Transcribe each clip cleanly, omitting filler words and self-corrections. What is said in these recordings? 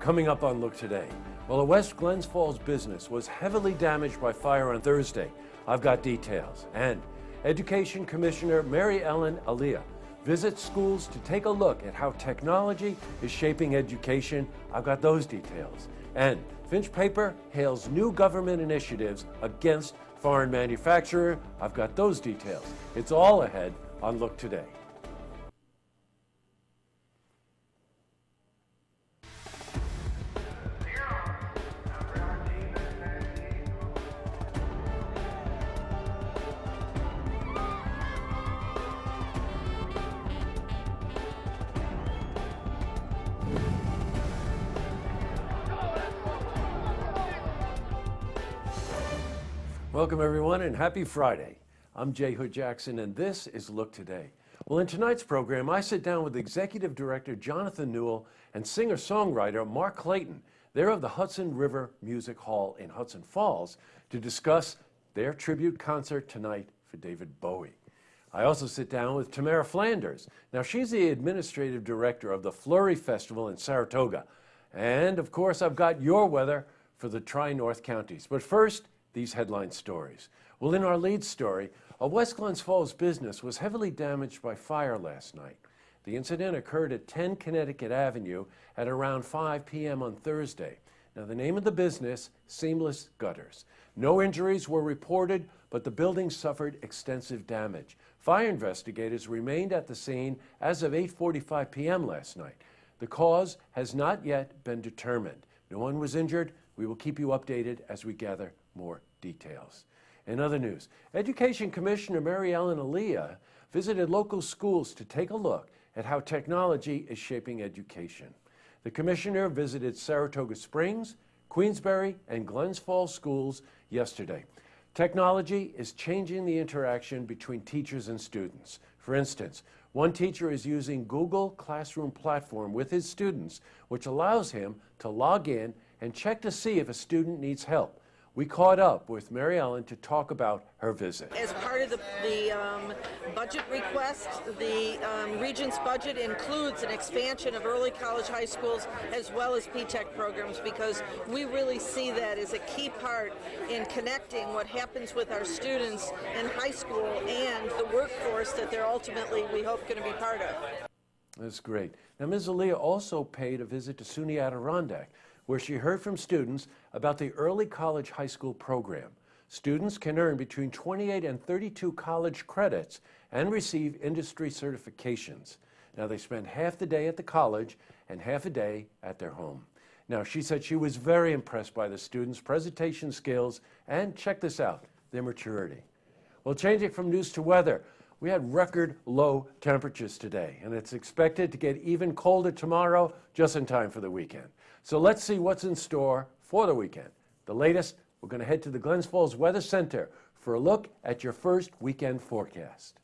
Coming up on Look Today, well, a West Glens Falls business was heavily damaged by fire on Thursday. I've got details. And Education Commissioner Mary Ellen Aliyah visits schools to take a look at how technology is shaping education. I've got those details. And Finch Paper hails new government initiatives against foreign manufacturer. I've got those details. It's all ahead on Look Today. Welcome everyone and happy Friday. I'm Jay Hood Jackson and this is Look Today. Well, in tonight's program, I sit down with Executive Director Jonathan Newell and singer-songwriter Mark Clayton. They're of the Hudson River Music Hall in Hudson Falls to discuss their tribute concert tonight for David Bowie. I also sit down with Tamara Flanders. Now, she's the Administrative Director of the Flurry Festival in Saratoga. And, of course, I've got your weather for the Tri-North counties. But first, these headline stories. Well, in our lead story, a West Glens Falls business was heavily damaged by fire last night. The incident occurred at 10 Connecticut Avenue at around 5 p.m. on Thursday. Now, the name of the business, Seamless Gutters. No injuries were reported, but the building suffered extensive damage. Fire investigators remained at the scene as of 8:45 p.m. last night. The cause has not yet been determined. No one was injured. We will keep you updated as we gather more details. In other news, Education Commissioner Mary Ellen Aliyah visited local schools to take a look at how technology is shaping education. The commissioner visited Saratoga Springs, Queensbury, and Glens Falls schools yesterday. Technology is changing the interaction between teachers and students. For instance, one teacher is using Google Classroom platform with his students, which allows him to log in and check to see if a student needs help. We caught up with Mary Ellen to talk about her visit. As part of the budget request, the Regent's budget includes an expansion of early college high schools as well as P-TECH programs, because we really see that as a key part in connecting what happens with our students in high school and the workforce that they're ultimately, we hope, going to be part of. That's great. Now, Ms. Aliyah also paid a visit to SUNY Adirondack, where she heard from students about the early college high school program. Students can earn between 28 and 32 college credits and receive industry certifications. Now, they spend half the day at the college and half a day at their home. Now, she said she was very impressed by the students' presentation skills and, check this out, their maturity. Well, changing from news to weather, we had record low temperatures today, and it's expected to get even colder tomorrow, just in time for the weekend. So let's see what's in store for the weekend. The latest, we're going to head to the Glens Falls Weather Center for a look at your first weekend forecast.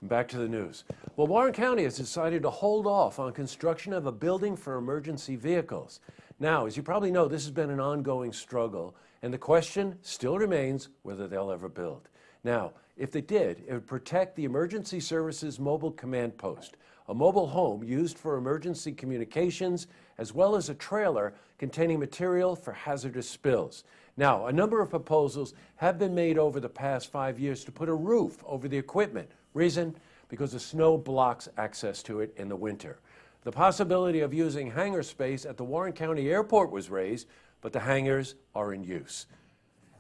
Back to the news. Well, Warren County has decided to hold off on construction of a building for emergency vehicles. Now, as you probably know, this has been an ongoing struggle, and the question still remains whether they'll ever build. Now, if they did, it would protect the Emergency Services Mobile Command Post, a mobile home used for emergency communications, as well as a trailer containing material for hazardous spills. Now, a number of proposals have been made over the past 5 years to put a roof over the equipment. Reason? Because the snow blocks access to it in the winter. The possibility of using hangar space at the Warren County Airport was raised, but the hangars are in use.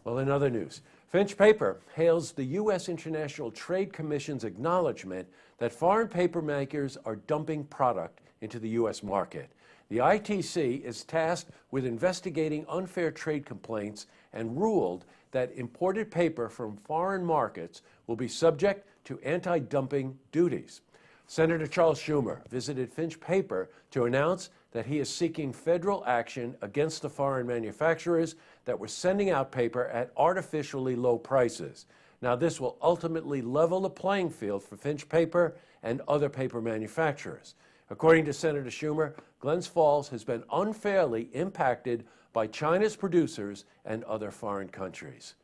Well, in other news, Finch Paper hails the U.S. International Trade Commission's acknowledgement that foreign paper makers are dumping product into the U.S. market. The ITC is tasked with investigating unfair trade complaints and ruled that imported paper from foreign markets will be subject to anti-dumping duties. Senator Charles Schumer visited Finch Paper to announce that he is seeking federal action against the foreign manufacturers that were sending out paper at artificially low prices. Now, this will ultimately level the playing field for Finch Paper and other paper manufacturers. According to Senator Schumer, Glens Falls has been unfairly impacted by China's producers and other foreign countries.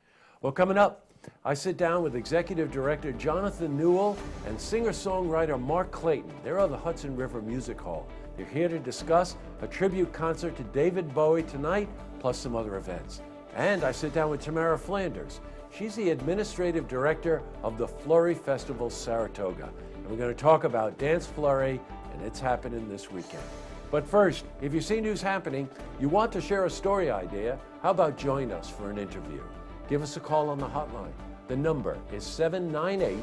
Well, coming up, I sit down with Executive Director Jonathan Newell and singer-songwriter Mark Clayton. They're of the Hudson River Music Hall. They're here to discuss a tribute concert to David Bowie tonight, plus some other events. And I sit down with Tamara Flanders. She's the Administrative Director of the Flurry Festival Saratoga. And we're going to talk about Dance Flurry, and it's happening this weekend. But first, if you see news happening, you want to share a story idea, how about join us for an interview? Give us a call on the hotline. The number is 798-8000.